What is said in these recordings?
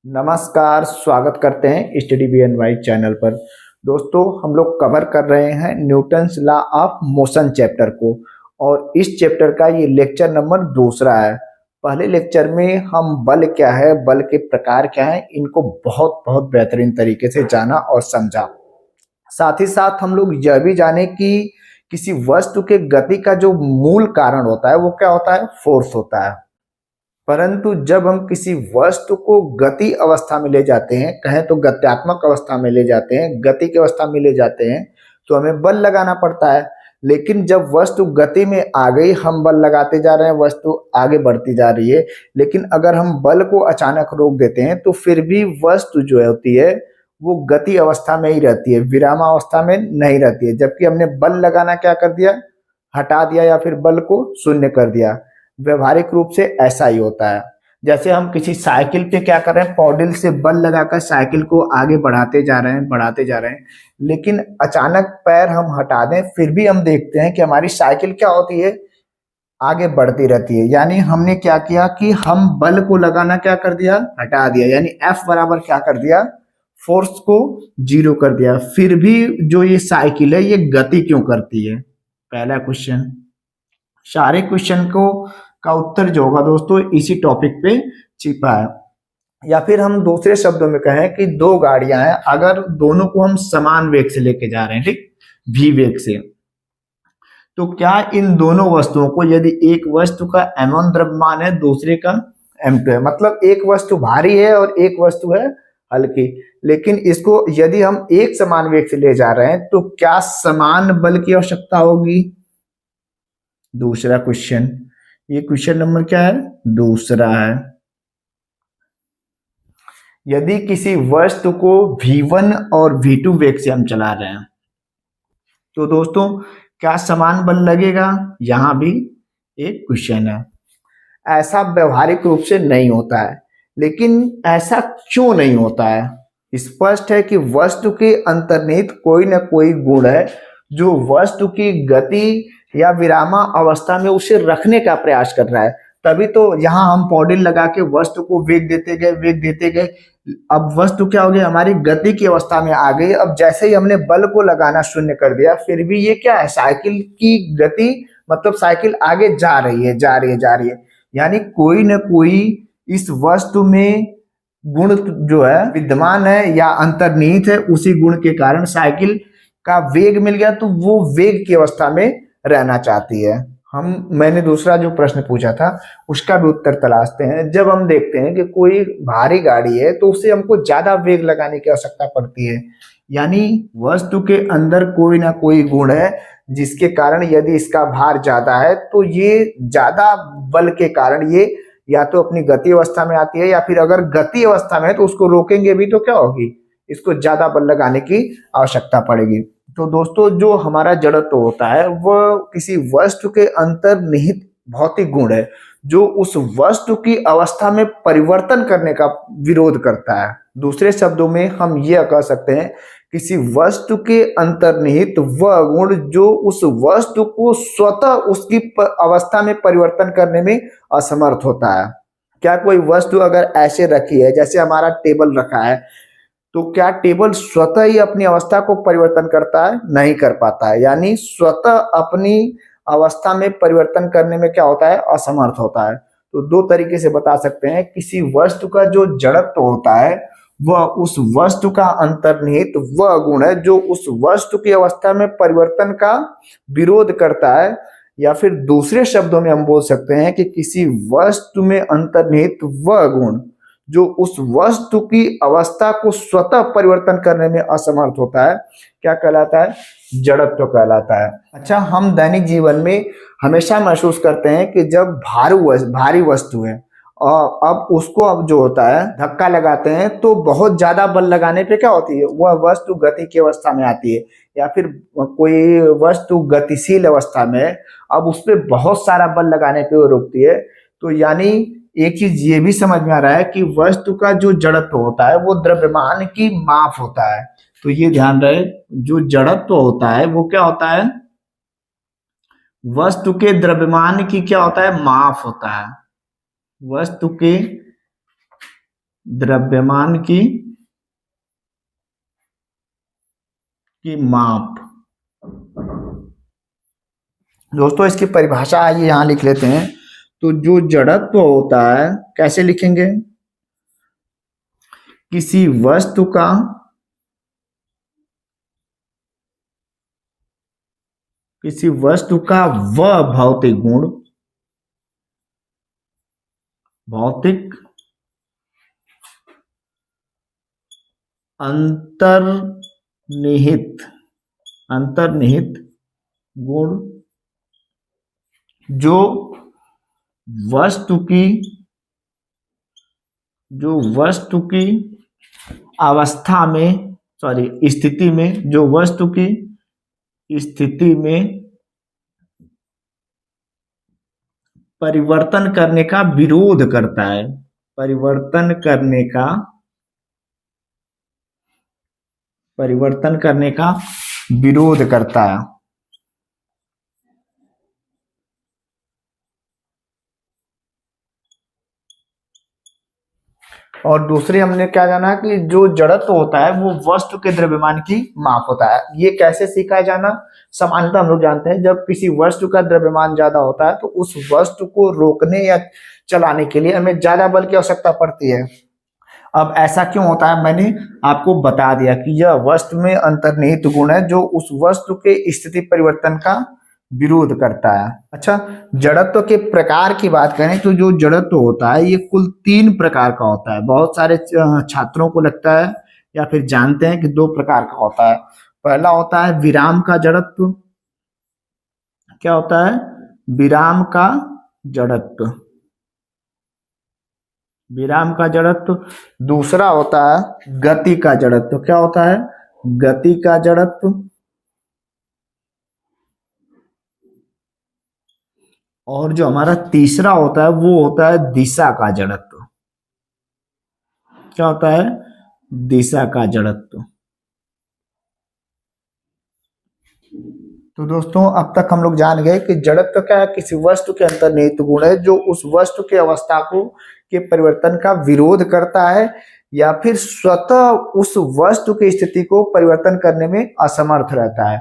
नमस्कार, स्वागत करते हैं study B N Y channel पर। दोस्तों, हम लोग कवर कर रहे हैं Newton's law of motion chapter को और इस चैप्टर का ये लेक्चर नंबर दूसरा है। पहले लेक्चर में हम बल क्या है, बल के प्रकार क्या है, इनको बहुत बहुत बेहतरीन तरीके से जाना और समझा। साथ ही साथ हम लोग यह भी जाने कि किसी वस्तु के गति का जो मूल कारण होता है वो क्या होता है, फोर्स होता है। परंतु जब हम किसी वस्तु को गति अवस्था में ले जाते हैं, कहें तो गत्यात्मक अवस्था में ले जाते हैं, गति की अवस्था में ले जाते हैं, तो हमें बल लगाना पड़ता है। लेकिन जब वस्तु गति में आ गई, हम बल लगाते जा रहे हैं, वस्तु आगे बढ़ती जा रही है, लेकिन अगर हम बल को अचानक रोक देते हैं तो फिर भी वस्तु जो होती है वो गति अवस्था में ही रहती है, विरामावस्था में नहीं रहती है। जबकि हमने बल लगाना क्या कर दिया, हटा दिया या फिर बल को शून्य कर दिया। व्यवहारिक रूप से ऐसा ही होता है। जैसे हम किसी साइकिल पे क्या कर रहे हैं, पॉडिल से बल लगाकर साइकिल को आगे बढ़ाते जा रहे हैं, बढ़ाते जा रहे हैं, लेकिन अचानक पैर हम हटा दें, फिर भी हम देखते हैं कि हमारी साइकिल क्या होती है, आगे बढ़ती रहती है। यानी हमने क्या किया कि हम बल को लगाना क्या कर दिया, हटा दिया। यानी एफ बराबर क्या कर दिया, फोर्स को जीरो कर दिया। फिर भी जो ये साइकिल है ये गति क्यों करती है, पहला क्वेश्चन। सारे क्वेश्चन को का उत्तर जो होगा दोस्तों इसी टॉपिक पे छिपा है। या फिर हम दूसरे शब्दों में कहें कि दो गाड़ियां हैं, अगर दोनों को हम समान वेग से लेके जा रहे हैं, ठीक, v वेग से, तो क्या इन दोनों वस्तुओं को, यदि एक वस्तु का m1 द्रव्यमान है, दूसरे का m2 है, मतलब एक वस्तु भारी है और एक वस्तु है हल्की, लेकिन इसको यदि हम एक समान वेग से ले जा रहे हैं तो क्या समान बल की आवश्यकता होगी। दूसरा क्वेश्चन, ये क्वेश्चन नंबर क्या है, दूसरा है। यदि किसी वस्तु को v1 और v2 वेग से हम चला रहे हैं तो दोस्तों क्या समान बल लगेगा, यहां भी एक क्वेश्चन है। ऐसा व्यवहारिक रूप से नहीं होता है, लेकिन ऐसा क्यों नहीं होता है, स्पष्ट है कि वस्तु के अंतर्निहित कोई ना कोई गुण है जो वस्तु की गति या विरामा अवस्था में उसे रखने का प्रयास कर रहा है। तभी तो यहाँ हम पॉडिल लगा के वस्तु को वेग देते गए, वेग देते गए, अब वस्तु क्या हो गई, हमारी गति की अवस्था में आ गई। अब जैसे ही हमने बल को लगाना शून्य कर दिया, फिर भी ये क्या है, साइकिल की गति, मतलब साइकिल आगे जा रही है, जा रही है, जा रही है। यानी कोई न कोई इस वस्तु में गुण जो है विद्यमान है या अंतर्निहित है, उसी गुण के कारण साइकिल का वेग मिल गया तो वो वेग की अवस्था में रहना चाहती है। मैंने दूसरा जो प्रश्न पूछा था उसका भी उत्तर तलाशते हैं। जब हम देखते हैं कि कोई भारी गाड़ी है तो उसे हमको ज्यादा वेग लगाने की आवश्यकता पड़ती है। यानी वस्तु के अंदर कोई ना कोई गुण है जिसके कारण यदि इसका भार ज्यादा है तो ये ज्यादा बल के कारण ये या तो अपनी गति अवस्था में आती है, या फिर अगर गति अवस्था में है तो उसको रोकेंगे भी तो क्या होगी, इसको ज्यादा बल लगाने की आवश्यकता पड़ेगी। तो दोस्तों जो हमारा जड़त्व होता है वह किसी वस्तु के अंतर्निहित भौतिक गुण है जो उस वस्तु की अवस्था में परिवर्तन करने का विरोध करता है। दूसरे शब्दों में हम यह कह सकते हैं किसी वस्तु के अंतर्निहित वह गुण जो उस वस्तु को स्वतः उसकी अवस्था में परिवर्तन करने में असमर्थ होता है। क्या कोई वस्तु अगर ऐसे रखी है, जैसे हमारा टेबल रखा है, तो क्या टेबल स्वतः ही अपनी अवस्था को परिवर्तन करता है, नहीं कर पाता है। यानी स्वतः अपनी अवस्था में परिवर्तन करने में क्या होता है, असमर्थ होता है। तो दो तरीके से बता सकते हैं, किसी वस्तु का जो जड़त्व होता है वह उस वस्तु का अंतर्निहित वह गुण है जो उस वस्तु की अवस्था में परिवर्तन का विरोध करता है। या फिर दूसरे शब्दों में हम बोल सकते हैं कि किसी वस्तु में अंतर्निहित वह गुण जो उस वस्तु की अवस्था को स्वतः परिवर्तन करने में असमर्थ होता है, क्या कहलाता है, जड़त्व कहलाता है। अच्छा, हम दैनिक जीवन में हमेशा महसूस करते हैं कि जब भारी वस्तु है और अब उसको अब जो होता है धक्का लगाते हैं तो बहुत ज्यादा बल लगाने पे क्या होती है, वह वस्तु गति की अवस्था में आती है। या फिर कोई वस्तु गतिशील अवस्था में है, अब उस पर बहुत सारा बल लगाने पे वो रुकती है। तो यानी एक चीज ये भी समझ में आ रहा है कि वस्तु का जो जड़त्व होता है वो द्रव्यमान की माप होता है। तो ये ध्यान रहे, जो जड़त्व होता है वो क्या होता है, वस्तु के द्रव्यमान की क्या होता है, माप होता है। वस्तु के द्रव्यमान की माप। दोस्तों इसकी परिभाषा आइए यहां लिख लेते हैं। तो जो जड़त्व होता है कैसे लिखेंगे? किसी वस्तु का वह भौतिक गुण, भौतिक अंतर्निहित गुण जो वस्तु की अवस्था में स्थिति में, जो वस्तु की स्थिति में परिवर्तन करने का विरोध करता है। परिवर्तन करने का विरोध करता है। और दूसरे हमने क्या जाना कि जो जड़त्व होता है वो वस्तु के द्रव्यमान की माप होता है। ये कैसे सीखा है जाना? सामान्यतः हम लोग जानते हैं जब किसी वस्तु का द्रव्यमान ज्यादा होता है तो उस वस्तु को रोकने या चलाने के लिए हमें ज्यादा बल की आवश्यकता पड़ती है। अब ऐसा क्यों होता है? मैंने आपको बता दिया कि यह वस्तु में अंतर्निहित गुण है जो उस वस्तु के स्थिति परिवर्तन का विरोध करता है। अच्छा, जड़त्व के प्रकार की बात करें तो जो जड़त्व होता है ये कुल 3 प्रकार का होता है। बहुत सारे छात्रों को लगता है या फिर जानते हैं कि 2 प्रकार का होता है। पहला होता है विराम का जड़त्व। क्या होता है? विराम का जड़त्व। विराम का जड़त्व। दूसरा होता है गति का जड़त्व। क्या होता है? गति का जड़त्व। और जो हमारा तीसरा होता है वो होता है दिशा का जड़त्व। क्या होता है? दिशा का जड़त्व। तो दोस्तों अब तक हम लोग जान गए कि जड़त्व क्या है? किसी वस्तु के अंतर्निहित गुण है जो उस वस्तु की अवस्था को के परिवर्तन का विरोध करता है या फिर स्वतः उस वस्तु की स्थिति को परिवर्तन करने में असमर्थ रहता है।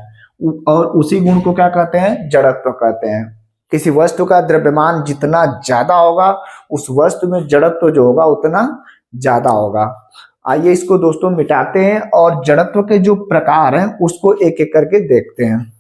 और उसी गुण को क्या कहते हैं? जड़त्व कहते हैं। किसी वस्तु का द्रव्यमान जितना ज्यादा होगा उस वस्तु में जड़त्व जो होगा उतना ज्यादा होगा। आइए इसको दोस्तों मिटाते हैं और जड़त्व के जो प्रकार हैं उसको एक एक करके देखते हैं।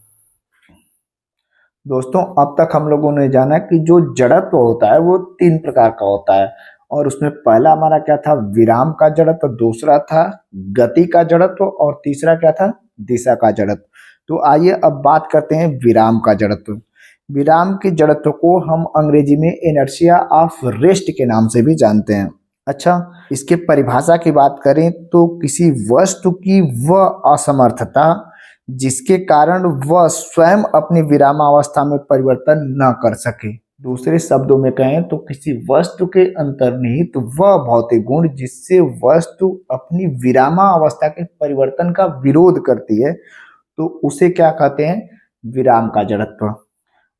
दोस्तों अब तक हम लोगों ने जाना कि जो जड़त्व होता है वो 3 प्रकार का होता है और उसमें पहला हमारा क्या था? विराम का जड़त्व, दूसरा था गति का जड़त्व और तीसरा क्या था? दिशा का जड़त्व। तो आइए अब बात करते हैं विराम का जड़त्व। विराम के जड़त्व को हम अंग्रेजी में इनर्शिया ऑफ रेस्ट के नाम से भी जानते हैं। अच्छा, इसके परिभाषा की बात करें तो किसी वस्तु की वह असमर्थता जिसके कारण वह स्वयं अपनी विरामावस्था में परिवर्तन न कर सके। दूसरे शब्दों में कहें तो किसी वस्तु के अंतर्निहित वह भौतिक गुण जिससे वस्तु अपनी विरामावस्था के परिवर्तन का विरोध करती है तो उसे क्या कहते हैं? विराम का जड़त्व।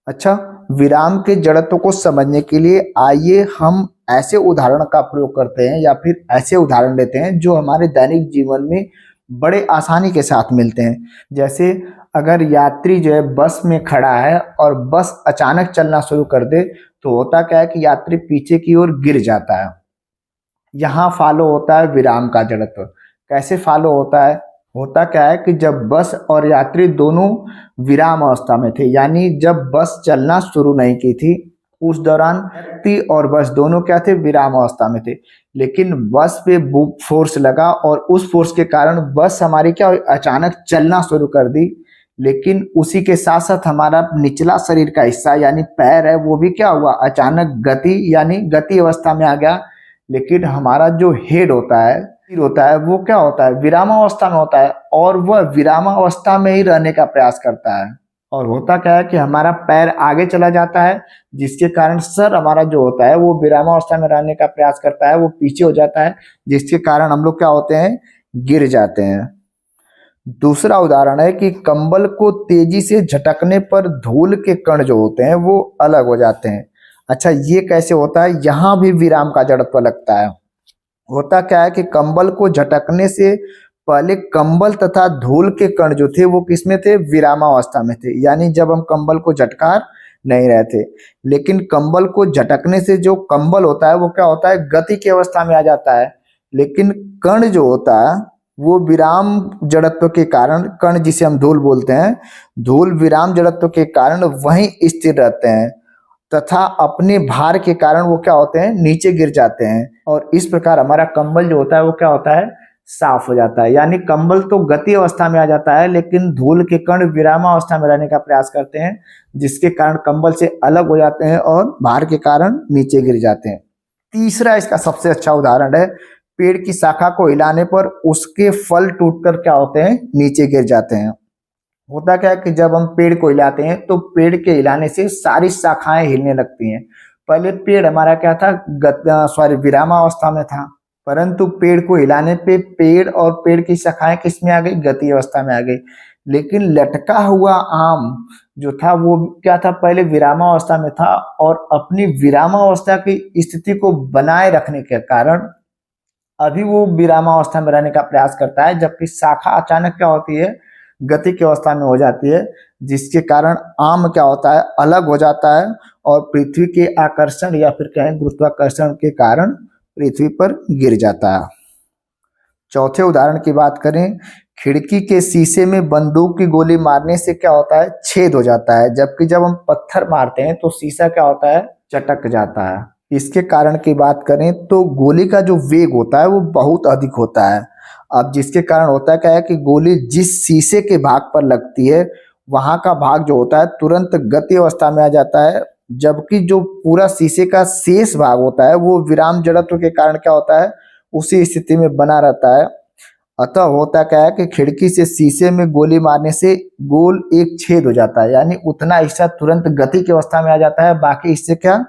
अच्छा, विराम के जड़त्व को समझने के लिए आइए हम ऐसे उदाहरण का प्रयोग करते हैं या फिर ऐसे उदाहरण लेते हैं जो हमारे दैनिक जीवन में बड़े आसानी के साथ मिलते हैं। जैसे अगर यात्री जो है बस में खड़ा है और बस अचानक चलना शुरू कर दे तो होता क्या है कि यात्री पीछे की ओर गिर जाता है। यहाँ फॉलो होता है विराम का जड़त्व। कैसे फॉलो होता है? होता क्या है कि जब बस और यात्री दोनों विराम अवस्था में थे, यानी जब बस चलना शुरू नहीं की थी उस दौरान व्यक्ति और बस दोनों क्या थे? विराम अवस्था में थे। लेकिन बस पे फोर्स लगा और उस फोर्स के कारण बस हमारी क्या अचानक चलना शुरू कर दी। लेकिन उसी के साथ साथ हमारा निचला शरीर का हिस्सा यानी पैर है वो भी क्या हुआ? अचानक गति यानी गति अवस्था में आ गया। लेकिन हमारा जो हेड होता है, सिर होता है, वो क्या होता है? विरामावस्था में होता है और वह विरामावस्था में ही रहने का प्रयास करता है। और होता क्या है कि हमारा पैर आगे चला जाता है जिसके कारण सर हमारा जो होता है वो विरामावस्था में रहने का प्रयास करता है, वो पीछे हो जाता है जिसके कारण हम लोग क्या होते हैं? गिर जाते हैं। दूसरा उदाहरण है कि कंबल को तेजी से झटकने पर धूल के कण जो होते हैं वो अलग हो जाते हैं। अच्छा, ये कैसे होता है? यहाँ भी विराम का जड़त्व लगता है। होता क्या है कि कंबल को झटकने से पहले कंबल तथा धूल के कण जो थे वो किसमें थे, विरामावस्था में थे, यानी जब हम कंबल को झटका नहीं रहे थे। लेकिन कंबल को झटकने से जो कंबल होता है वो क्या होता है, गति की अवस्था में आ जाता है। लेकिन कण जो होता है वो विराम जड़त्व के कारण, कण जिसे हम धूल बोलते हैं, धूल विराम जड़त्व के कारण वहीं स्थिर रहते हैं तथा अपने भार के कारण वो क्या होते हैं, नीचे गिर जाते हैं। और इस प्रकार हमारा कंबल जो होता है वो क्या होता है, साफ हो जाता है। यानी कंबल तो गति अवस्था में आ जाता है लेकिन धूल के कण विरामावस्था में रहने का प्रयास करते हैं, जिसके कारण कंबल से अलग हो जाते हैं और भार के कारण नीचे गिर जाते हैं। तीसरा इसका सबसे अच्छा उदाहरण है, पेड़ की शाखा को हिलाने पर उसके फल टूटकर क्या होते हैं, नीचे गिर जाते हैं। होता क्या है कि जब हम पेड़ को हिलाते हैं तो पेड़ के हिलाने से सारी शाखाएं हिलने लगती हैं। पहले पेड़ हमारा क्या था, विरामावस्था में था, परंतु पेड़ को हिलाने पे पेड़ और पेड़ की शाखाएं किस में आ गई, गति अवस्था में आ गई। लेकिन लटका हुआ आम जो था वो क्या था, पहले विरामावस्था में था और अपनी विरामावस्था की स्थिति को बनाए रखने के कारण अभी वो विरामावस्था में रहने का प्रयास करता है, जबकि शाखा अचानक क्या होती है, गति की अवस्था में हो जाती है, जिसके कारण आम क्या होता है, अलग हो जाता है और पृथ्वी के आकर्षण या फिर कहें गुरुत्वाकर्षण के कारण पृथ्वी पर गिर जाता है। चौथे उदाहरण की बात करें, खिड़की के शीशे में बंदूक की गोली मारने से क्या होता है, छेद हो जाता है, जबकि जब हम पत्थर मारते हैं तो शीशा क्या होता है, चटक जाता है। इसके कारण की बात करें तो गोली का जो वेग होता है वो बहुत अधिक होता है। अब जिसके कारण होता क्या है कि गोली जिस शीशे के भाग पर लगती है वहां का भाग जो होता है तुरंत गति अवस्था में आ जाता है, जबकि जो पूरा शीशे का शेष भाग होता है वो विराम जड़त्व के कारण क्या होता है, उसी स्थिति में बना रहता है। अतः होता क्या है कि खिड़की से शीशे में गोली मारने से गोल एक छेद हो जाता है, यानी उतना हिस्सा तुरंत गति की अवस्था में आ जाता है, बाकी इससे क्या,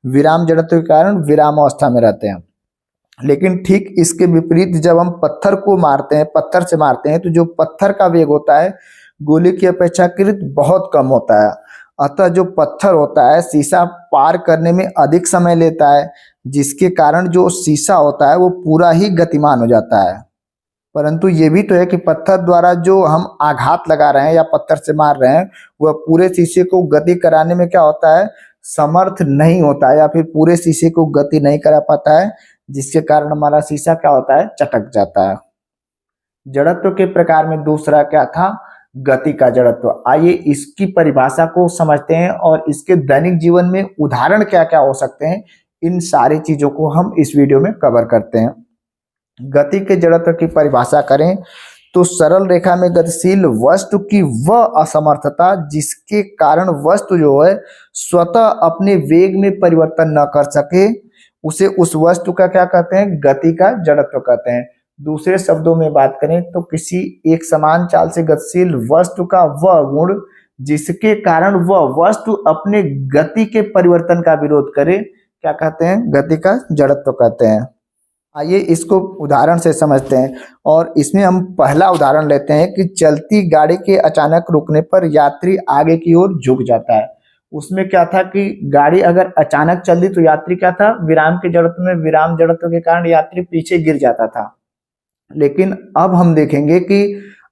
विराम जड़त्व के कारण विराम अवस्था में रहते हैं। लेकिन ठीक इसके विपरीत जब हम पत्थर को मारते हैं, पत्थर से मारते हैं, तो जो पत्थर का वेग होता है गोली की अपेक्षाकृत बहुत कम होता है। अतः जो पत्थर होता है शीशा पार करने में अधिक समय लेता है, जिसके कारण जो शीशा होता है वो पूरा ही गतिमान हो जाता है। परंतु ये भी तो है कि पत्थर द्वारा जो हम आघात लगा रहे हैं या पत्थर से मार रहे हैं वह पूरे शीशे को गति कराने में क्या होता है, समर्थ नहीं होता है, या फिर पूरे शीशे को गति नहीं करा पाता है, जिसके कारण हमारा शीशा क्या होता है, चटक जाता है। जड़त्व के प्रकार में दूसरा क्या था, गति का जड़त्व। आइए इसकी परिभाषा को समझते हैं और इसके दैनिक जीवन में उदाहरण क्या क्या हो सकते हैं, इन सारी चीजों को हम इस वीडियो में कवर करते हैं। गति के जड़त्व की परिभाषा करें तो सरल रेखा में गतिशील वस्तु की वह असमर्थता जिसके कारण वस्तु जो है स्वतः अपने वेग में परिवर्तन न कर सके, उसे उस वस्तु का क्या कहते हैं, गति का जड़त्व कहते हैं। दूसरे शब्दों में बात करें तो किसी एक समान चाल से गतिशील वस्तु का वह गुण जिसके कारण वह वस्तु अपने गति के परिवर्तन का विरोध करे, क्या कहते हैं, गति का जड़त्व कहते हैं। आइए इसको उदाहरण से समझते हैं और इसमें हम पहला उदाहरण लेते हैं कि चलती गाड़ी के अचानक रुकने पर यात्री आगे की ओर झुक जाता है। उसमें क्या था कि गाड़ी अगर अचानक चल दी तो यात्री क्या था, विराम के जड़त्व में, विराम जड़त्व के कारण यात्री पीछे गिर जाता था। लेकिन अब हम देखेंगे कि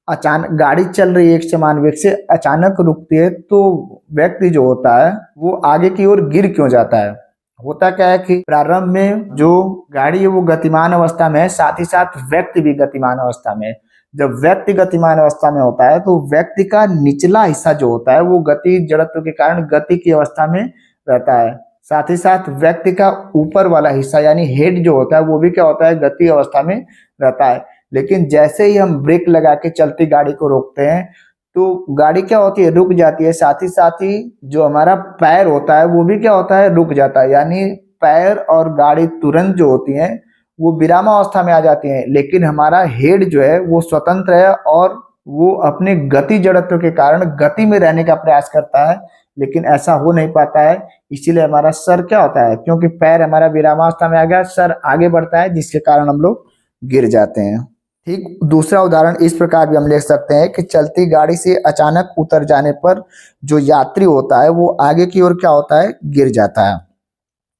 अचानक गाड़ी चल रही है एक समान वेग से, अचानक रुकती है तो व्यक्ति जो होता है वो आगे की ओर गिर क्यों जाता है। होता क्या है कि प्रारंभ में जो गाड़ी है वो गतिमान अवस्था में है, साथ ही साथ व्यक्ति भी गतिमान अवस्था में है। जब व्यक्ति गतिमान अवस्था में होता है तो व्यक्ति का निचला हिस्सा जो होता है वो गति जड़त्व के कारण गति की अवस्था में रहता है, साथ ही साथ व्यक्ति का ऊपर वाला हिस्सा यानी हेड जो होता है वो भी क्या होता है, गति अवस्था में रहता है। लेकिन जैसे ही हम ब्रेक लगा के चलती गाड़ी को रोकते हैं तो गाड़ी क्या होती है, रुक जाती है, साथ ही जो हमारा पैर होता है वो भी क्या होता है, रुक जाता है। यानी पैर और गाड़ी तुरंत जो होती हैं वो विरामावस्था में आ जाती हैं, लेकिन हमारा हेड जो है वो स्वतंत्र है और वो अपने गति जड़त्व के कारण गति में रहने का प्रयास करता है, लेकिन ऐसा हो नहीं पाता है। इसीलिए हमारा सर क्या होता है, क्योंकि पैर हमारा विरामावस्था में आ गया, सर आगे बढ़ता है, जिसके कारण हम लोग गिर जाते हैं। ठीक दूसरा उदाहरण इस प्रकार भी हम ले सकते हैं कि चलती गाड़ी से अचानक उतर जाने पर जो यात्री होता है वो आगे की ओर क्या होता है, गिर जाता है।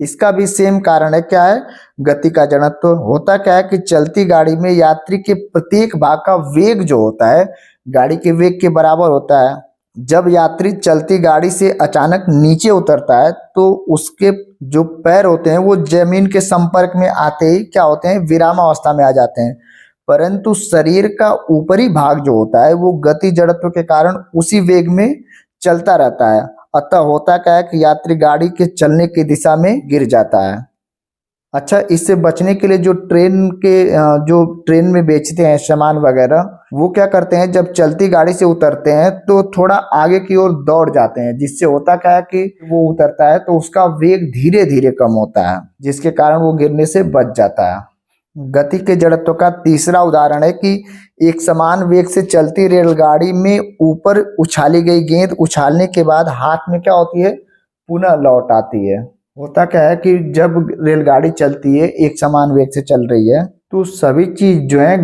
इसका भी सेम कारण है, क्या है, गति का जड़त्व। होता क्या है कि चलती गाड़ी में यात्री के प्रत्येक भाग का वेग जो होता है गाड़ी के वेग के बराबर होता है। जब यात्री चलती गाड़ी से अचानक नीचे उतरता है तो उसके जो पैर होते हैं वो जमीन के संपर्क में आते ही क्या होते हैं, विरामावस्था में आ जाते हैं। परंतु शरीर का ऊपरी भाग जो होता है वो गति जड़त्व के कारण उसी वेग में चलता रहता है। अतः होता क्या है कि यात्री गाड़ी के चलने की दिशा में गिर जाता है। अच्छा, इससे बचने के लिए जो ट्रेन में बेचते हैं सामान वगैरह, वो क्या करते हैं, जब चलती गाड़ी से उतरते हैं तो थोड़ा आगे की ओर दौड़ जाते हैं, जिससे होता क्या है कि वो उतरता है तो उसका वेग धीरे धीरे कम होता है, जिसके कारण वो गिरने से बच जाता है। गति के जड़त्व का तीसरा उदाहरण है कि एक समान वेग से चलती रेलगाड़ी में ऊपर उछाली गई गेंद उछालने के बाद हाथ में क्या होती है, पुनः लौट आती है। होता क्या है कि जब रेलगाड़ी चलती है, एक समान वेग से चल रही है, तो सभी चीज जो है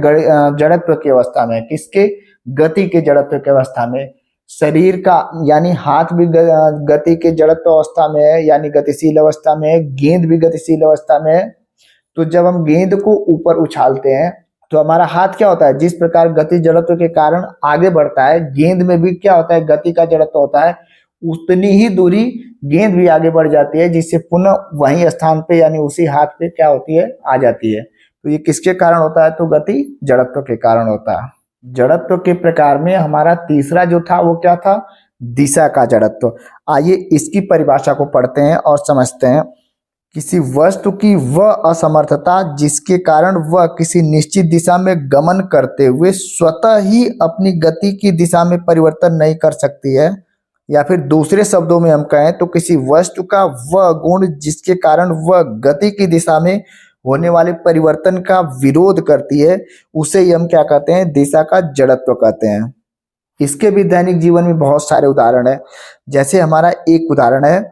जड़त्व की अवस्था में, किसके, गति के जड़त्व की अवस्था में। शरीर का यानी हाथ भी गति के जड़त्व अवस्था में है, यानी गतिशील अवस्था में है, गेंद भी गतिशील अवस्था में है। तो जब हम गेंद को ऊपर उछालते हैं तो हमारा हाथ क्या होता है, जिस प्रकार गति जड़त्व के कारण आगे बढ़ता है, गेंद में भी क्या होता है, गति का जड़त्व होता है, उतनी ही दूरी गेंद भी आगे बढ़ जाती है, जिससे पुनः वही स्थान पे यानी उसी हाथ पे क्या होती है, आ जाती है। तो ये किसके कारण होता है, तो गति जड़त्व के कारण होता है। जड़त्व के प्रकार में हमारा तीसरा जो था वो क्या था, दिशा का जड़त्व। आइए इसकी परिभाषा को पढ़ते हैं और समझते हैं। किसी वस्तु की वह असमर्थता जिसके कारण वह किसी निश्चित दिशा में गमन करते हुए स्वतः ही अपनी गति की दिशा में परिवर्तन नहीं कर सकती है, या फिर दूसरे शब्दों में हम कहें तो किसी वस्तु का वह गुण जिसके कारण वह गति की दिशा में होने वाले परिवर्तन का विरोध करती है, उसे ही हम क्या कहते हैं, दिशा का जड़त्व कहते हैं। इसके भी दैनिक जीवन में बहुत सारे उदाहरण है। जैसे हमारा एक उदाहरण है,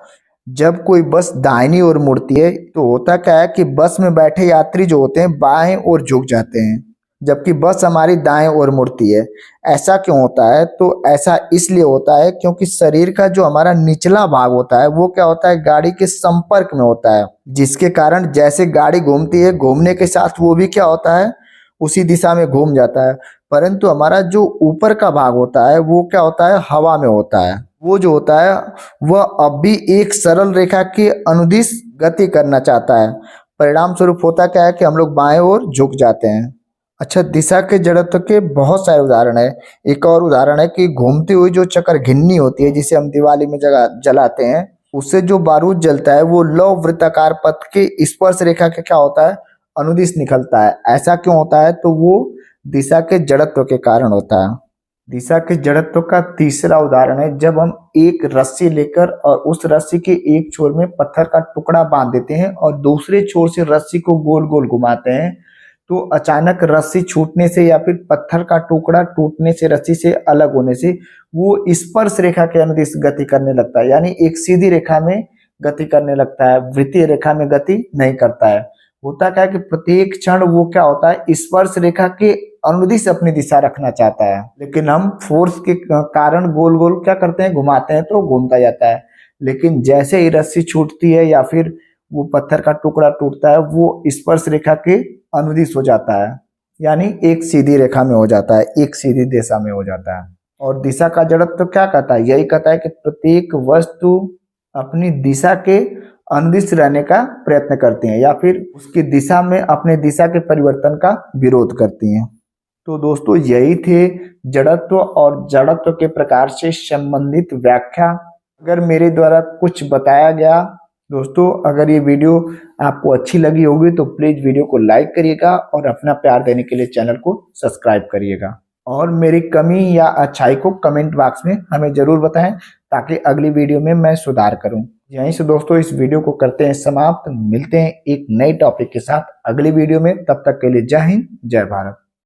जब कोई बस दाहिनी ओर मुड़ती है तो होता क्या है कि बस में बैठे यात्री जो होते हैं बाएं ओर झुक जाते हैं, जबकि बस हमारी दाएं ओर मुड़ती है। ऐसा क्यों होता है, तो ऐसा इसलिए होता है क्योंकि शरीर का जो हमारा निचला भाग होता है वो क्या होता है, गाड़ी के संपर्क में होता है, जिसके कारण जैसे गाड़ी घूमती है, घूमने के साथ वो भी क्या होता है, उसी दिशा में घूम जाता है। परंतु हमारा जो ऊपर का भाग होता है वो क्या होता है, हवा में होता है। वो जो होता है वह अब भी एक सरल रेखा के अनुदिश गति करना चाहता है। परिणाम स्वरूप होता क्या है कि हम लोग बाएं ओर झुक जाते हैं। अच्छा, दिशा के जड़त्व के बहुत सारे उदाहरण है। एक और उदाहरण है कि घूमती हुई जो चक्कर घिन्नी होती है, जिसे हम दिवाली में जलाते हैं, उससे जो बारूद जलता है वो लौ वृत्ताकार पथ के स्पर्श रेखा के क्या होता है, अनुदिश निकलता है। ऐसा क्यों होता है, तो वो दिशा के जड़त्व के कारण होता है। दिशा के जड़त्व का तीसरा उदाहरण है, जब हम एक रस्सी लेकर और उस रस्सी के एक छोर में पत्थर का टुकड़ा बांध देते हैं और दूसरे छोर से रस्सी को गोल गोल घुमाते हैं, तो अचानक रस्सी छूटने से या फिर पत्थर का टुकड़ा टूटने से, रस्सी से अलग होने से वो स्पर्श रेखा के अनुदिश गति करने लगता है, यानी एक सीधी रेखा में गति करने लगता है, वृत्तीय रेखा में गति नहीं करता है। होता क्या है कि प्रत्येक क्षण वो क्या होता है, स्पर्श रेखा के अनुदिश अपनी दिशा रखना चाहता है, लेकिन हम फोर्स के कारण गोल गोल क्या करते हैं, घुमाते हैं, तो घूमता जाता है। लेकिन जैसे ही रस्सी छूटती है या फिर वो पत्थर का टुकड़ा टूटता है, वो स्पर्श रेखा के अनुदिश हो जाता है, यानी एक सीधी रेखा में हो जाता है, एक सीधी दिशा में हो जाता है। और दिशा का जड़त्व तो क्या कहता है, यही कहता है कि प्रत्येक वस्तु अपनी दिशा के अनुदिश रहने का प्रयत्न करती हैं या फिर उसकी दिशा में अपने दिशा के परिवर्तन का विरोध करती हैं। तो दोस्तों यही थे जड़त्व और जड़त्व के प्रकार से संबंधित व्याख्या। अगर मेरे द्वारा कुछ बताया गया दोस्तों, अगर ये वीडियो आपको अच्छी लगी होगी तो प्लीज वीडियो को लाइक करिएगा और अपना प्यार देने के लिए चैनल को सब्सक्राइब करिएगा, और मेरी कमी या अच्छाई को कमेंट बॉक्स में हमें जरूर बताएं ताकि अगली वीडियो में मैं सुधार करूं। यहीं से दोस्तों इस वीडियो को करते हैं समाप्त। मिलते हैं एक नए टॉपिक के साथ अगली वीडियो में, तब तक के लिए जय हिंद, जय भारत।